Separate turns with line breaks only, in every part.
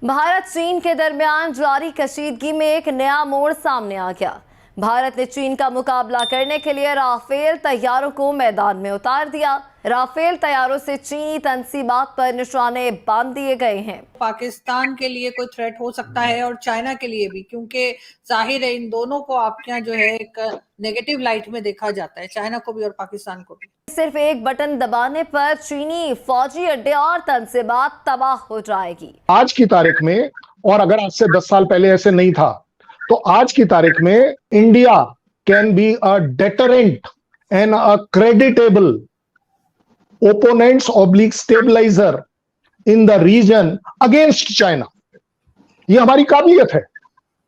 भारत चीन के दरमियान जारी कशीदगी में एक नया मोड़ सामने आ गया। भारत ने चीन का मुकाबला करने के लिए राफेल तैयारों को मैदान में उतार दिया। राफेल तैयारों से चीनी तंसीबात पर निशाने बांध दिए गए हैं।
पाकिस्तान के लिए कोई थ्रेट हो सकता है और चाइना के लिए भी, क्योंकि जाहिर है इन दोनों को आपके यहाँ जो है एक नेगेटिव लाइट में देखा जाता है, चाइना को भी और पाकिस्तान को भी।
सिर्फ एक बटन दबाने पर चीनी फौजी अड्डे और तंसीबात तबाह हो जाएगी।
आज की तारीख में, और अगर आज से 10 साल पहले ऐसे नहीं था, तो आज की तारीख में India can be a deterrent and a creditable opponents oblique stabiliser in the region against China. ये हमारी काबिलियत है,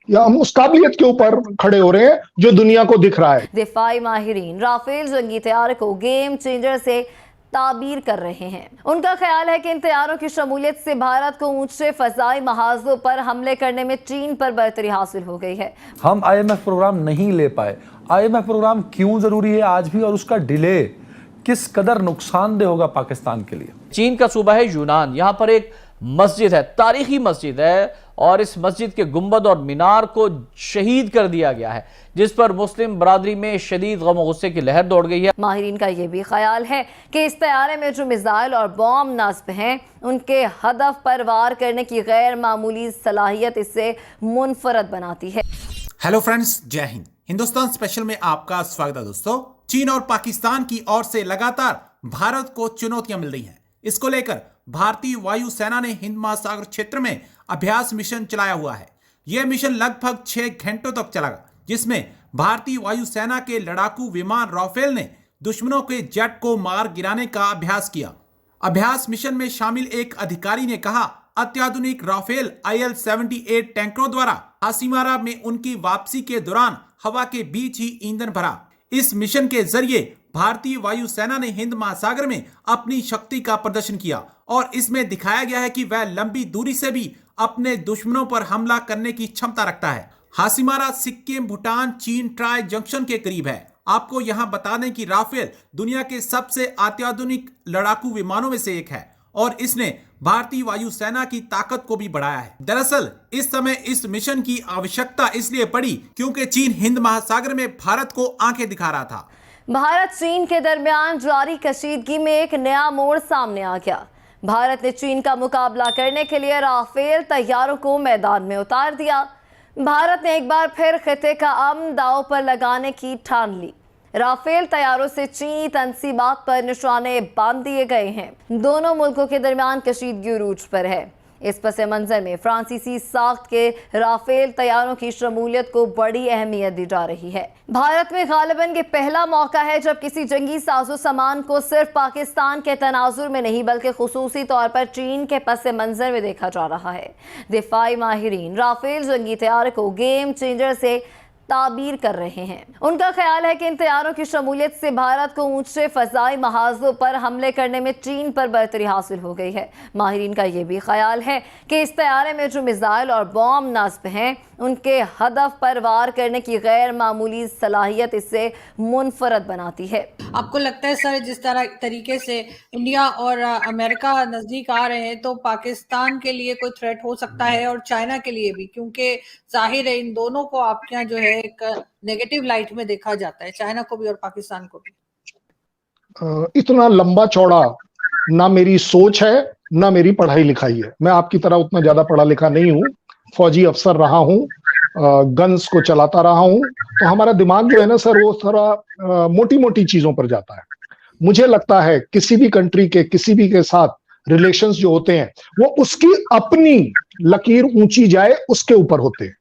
या हम उस काबिलियत के ऊपर खड़े हो रहे हैं जो दुनिया को दिख रहा है।
दिफाई माहिरीन राफेल जंगी तैयार को गेम चेंजर से ताबीर कर रहे हैं। उनका ख्याल है कि इन तैयारों की शमूलियत से भारत को ऊंचे फजाई महाजों पर हमले करने में चीन पर बरतरी हासिल हो गई है।
हम IMF प्रोग्राम नहीं ले पाए। IMF प्रोग्राम क्यों जरूरी है आज भी, और उसका डिले किस कदर नुकसानदेह होगा पाकिस्तान के लिए।
चीन का सूबा है यूनान, यहाँ पर एक मस्जिद है, तारीखी मस्जिद है, और इस मस्जिद के गुंबद और मीनार को शहीद कर दिया गया है, जिस पर मुस्लिम बरादरी में शदीद गम और गुस्से की लहर दौड़ गई है।
माहिरीन का यह भी ख्याल है कि इस तैयारे में जो मिसाइल और बॉम्ब नस्ब हैं, उनके हदफ पर वार करने की गैर मामूली सलाहियत इससे मुनफरद बनाती है।
हेलो फ्रेंड्स, जय हिंद। हिंदुस्तान स्पेशल में आपका स्वागत है। दोस्तों, चीन और पाकिस्तान की ओर से लगातार भारत को चुनौतियां मिल रही हैं। इसको लेकर भारतीय वायुसेना ने हिंद महासागर क्षेत्र में अभ्यास मिशन चलाया हुआ है। यह मिशन लगभग 6 घंटों तक चला, जिसमें भारतीय वायुसेना के लड़ाकू विमान राफेल ने दुश्मनों के जेट को मार गिराने का अभ्यास किया। अभ्यास मिशन में शामिल एक अधिकारी ने कहा, अत्याधुनिक राफेल IL-78 टैंकरों द्वारा हासीमारा में उनकी वापसी के दौरान हवा के बीच ही ईंधन भरा। इस मिशन के जरिए भारतीय वायुसेना ने हिंद महासागर में अपनी शक्ति का प्रदर्शन किया, और इसमें दिखाया गया है कि वह लंबी दूरी से भी अपने दुश्मनों पर हमला करने की क्षमता रखता है। हासीमारा सिक्किम, भूटान, चीन ट्राई जंक्शन के करीब है। आपको यहां बता दें कि राफेल दुनिया के सबसे अत्याधुनिक लड़ाकू विमानों में से एक है, और इसने भारतीय वायुसेना की ताकत को भी बढ़ाया है। दरअसल इस समय इस मिशन की आवश्यकता इसलिए पड़ी क्योंकि चीन हिंद महासागर में भारत को आंखें दिखा रहा था।
भारत चीन के दरमियान जारी कशीदगी में एक नया मोड़ सामने आ गया। भारत ने चीन का मुकाबला करने के लिए राफेल तैयारों को मैदान में उतार दिया। भारत ने एक बार फिर खिते का अमन दांव पर लगाने की ठान ली। राफेल तैयारों से चीनी तंसीबात पर निशाने बांध दिए गए हैं। दोनों मुल्कों के दरमियान कशीदगी उरूज पर है। इस पस मंजर में फ्रांसीसी साख्त के राफेल तैयारों की शमूलियत को बड़ी अहमियत दी जा रही है। भारत में गालिबन ये पहला मौका है जब किसी जंगी साजो सामान को सिर्फ पाकिस्तान के तनाजुर में नहीं बल्कि खुसूसी तौर पर चीन के पस मंजर में देखा जा रहा है। दिफाई माहिरीन राफेल जंगी तैयार को गेम चेंजर से ताबीर कर रहे हैं। उनका ख्याल है कि इन तैयारों की शमूलियत से भारत को ऊंचे फजाई महाजों पर हमले करने में चीन पर बरतरी हासिल हो गई है। माहिरीन का यह भी ख्याल है कि इस तैयारे में जो मिसाइल और बॉम्ब नस्ब हैं, उनके हदफ पर वार करने की गैर मामूली सलाहियत इससे मुनफरद बनाती है।
आपको लगता है सर, जिस तरीके से इंडिया और अमेरिका नजदीक आ रहे हैं, तो पाकिस्तान के लिए कोई थ्रेट हो सकता है और चाइना के लिए भी, क्योंकि जाहिर है इन दोनों को आपके यहाँ जो है एक नेगेटिव लाइट में देखा जाता है, चाइना को भी और पाकिस्तान को भी।
इतना लंबा चौड़ा ना मेरी सोच है ना मेरी पढ़ाई लिखाई है। मैं आपकी तरह उतना ज्यादा पढ़ा लिखा नहीं हूँ, फौजी अफसर रहा हूँ, गन्स को चलाता रहा हूँ, तो हमारा दिमाग जो है ना सर, वो थोड़ा मोटी मोटी चीजों पर जाता है। मुझे लगता है किसी भी कंट्री के किसी भी के साथ रिलेशंस जो होते हैं, वो उसकी अपनी लकीर ऊंची जाए उसके ऊपर होते हैं।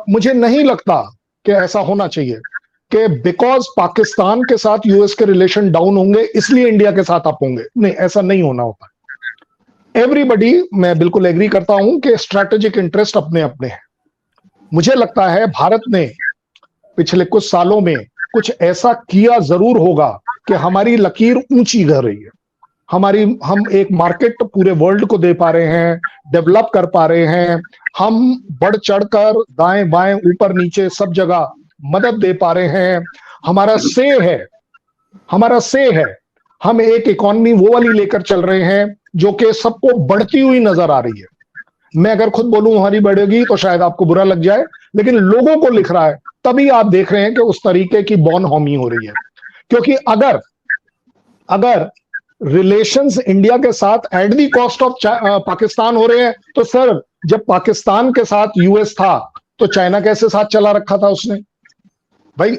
मुझे नहीं लगता कि ऐसा होना चाहिए कि बिकॉज पाकिस्तान के साथ यूएस के रिलेशन डाउन होंगे इसलिए इंडिया के साथ अप होंगे। नहीं, ऐसा नहीं होना होता। एवरीबडी, मैं बिल्कुल एग्री करता हूं कि स्ट्रैटेजिक इंटरेस्ट अपने अपने हैं। मुझे लगता है भारत ने पिछले कुछ सालों में कुछ ऐसा किया जरूर होगा कि हमारी लकीर ऊंची कर रही है। हम एक मार्केट पूरे वर्ल्ड को दे पा रहे हैं, डेवलप कर पा रहे हैं। हम बढ़ चढ़कर दाएं बाएं ऊपर नीचे सब जगह मदद दे पा रहे हैं। हमारा से है। हम एक इकॉनमी वो वाली लेकर चल रहे हैं जो कि सबको बढ़ती हुई नजर आ रही है। मैं अगर खुद बोलूं हमारी बढ़ेगी तो शायद आपको बुरा लग जाए, लेकिन लोगों को लिख रहा है, तभी आप देख रहे हैं कि उस तरीके की बॉनहोमी हो रही है। क्योंकि अगर रिलेशंस इंडिया के साथ at the cost of Pakistan हो रहे हैं, तो सर जब पाकिस्तान के साथ यूएस था तो चाइना कैसे साथ चला रखा था उसने? भाई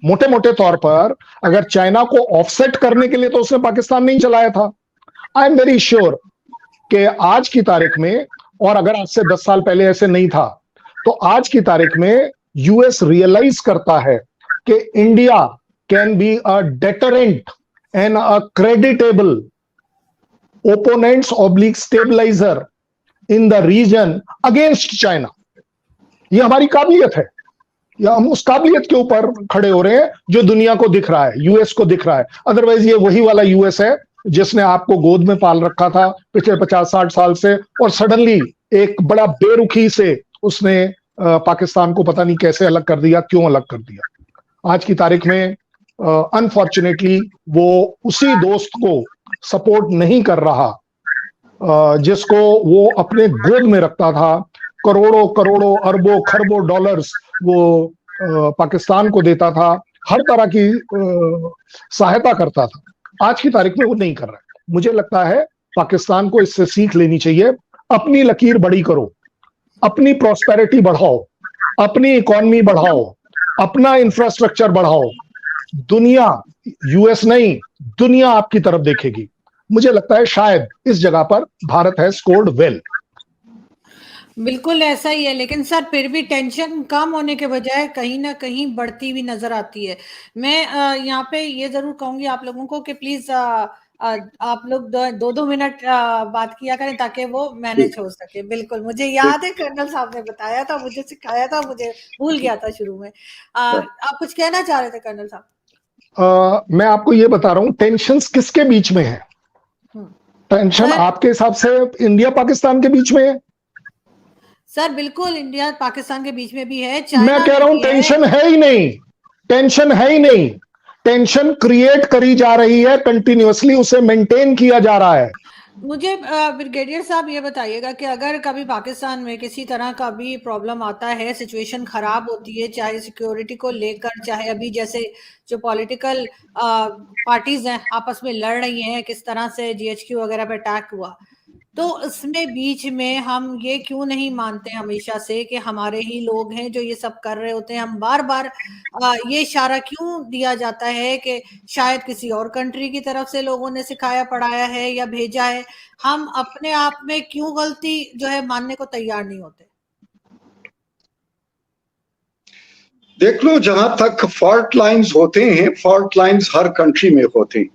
मोटे मोटे तौर पर अगर चाइना को ऑफसेट करने के लिए तो उसने पाकिस्तान नहीं चलाया था। आई एम वेरी श्योर कि आज की तारीख में, और अगर आज से 10 साल पहले ऐसे नहीं था, तो आज की तारीख में यूएस रियलाइज करता है कि India can be a deterrent and a creditable opponents oblique stabiliser in the region against China. ये हमारी काबिलियत है, या हम उस काबिलियत के ऊपर खड़े हो रहे हैं जो दुनिया को दिख रहा है, यूएस को दिख रहा है। अदरवाइज ये वही वाला यूएस है जिसने आपको गोद में पाल रखा था पिछले 50-60 साल से, और सडनली एक बड़ा बेरुखी से उसने पाकिस्तान को पता नहीं कैसे अलग कर दिया, क्यों अलग कर दिया। आज की तारीख में अनफॉर्चुनेटली वो उसी दोस्त को सपोर्ट नहीं कर रहा जिसको वो अपने गोद में रखता था। करोड़ों करोड़ों अरबों खरबों डॉलर्स वो पाकिस्तान को देता था, हर तरह की सहायता करता था। आज की तारीख में वो नहीं कर रहा है। मुझे लगता है पाकिस्तान को इससे सीख लेनी चाहिए। अपनी लकीर बड़ी करो, अपनी प्रॉस्पेरिटी बढ़ाओ, अपनी इकोनॉमी बढ़ाओ, अपना इंफ्रास्ट्रक्चर बढ़ाओ। दुनिया, यूएस नहीं, दुनिया आपकी तरफ देखेगी। मुझे लगता है शायद इस जगह पर भारत है स्कोर्ड वेल।
बिल्कुल ऐसा ही है, लेकिन सर फिर भी टेंशन कम होने के बजाय कहीं ना कहीं बढ़ती हुई नजर आती है। मैं यहाँ पे ये जरूर कहूंगी आप लोगों को कि प्लीज आप लोग 2-2 मिनट बात किया करें ताकि वो मैनेज हो सके। बिल्कुल, मुझे याद है कर्नल साहब ने बताया था, मुझे सिखाया था, मुझे भूल गया था शुरू में। आप कुछ कहना चाह रहे थे कर्नल साहब?
मैं आपको ये बता रहा हूँ टेंशन किसके बीच में है। टेंशन आपके हिसाब से इंडिया पाकिस्तान के बीच में है?
सर बिल्कुल इंडिया पाकिस्तान के बीच में भी है।
मैं कह रहा हूं टेंशन है ही नहीं, टेंशन है ही नहीं। टेंशन क्रिएट करी जा रही है, कंटिन्यूअसली उसे मेंटेन किया जा रहा है।
मुझे ब्रिगेडियर साहब ये बताइएगा कि अगर कभी पाकिस्तान में किसी तरह का भी प्रॉब्लम आता है, सिचुएशन खराब होती है, चाहे सिक्योरिटी को लेकर, चाहे अभी जैसे जो पॉलिटिकल पार्टीज हैं आपस में लड़ रही हैं, किस तरह से जीएचक्यू वगैरह पे अटैक हुआ, तो इसमें बीच में हम ये क्यों नहीं मानते हमेशा से कि हमारे ही लोग हैं जो ये सब कर रहे होते हैं? हम बार बार ये इशारा क्यों दिया जाता है कि शायद किसी और कंट्री की तरफ से लोगों ने सिखाया पढ़ाया है या भेजा है? हम अपने आप में क्यों गलती जो है मानने को तैयार नहीं होते?
देख लो, जहां तक फॉल्ट लाइंस होते हैं, फॉल्ट लाइंस हर कंट्री में होते हैं।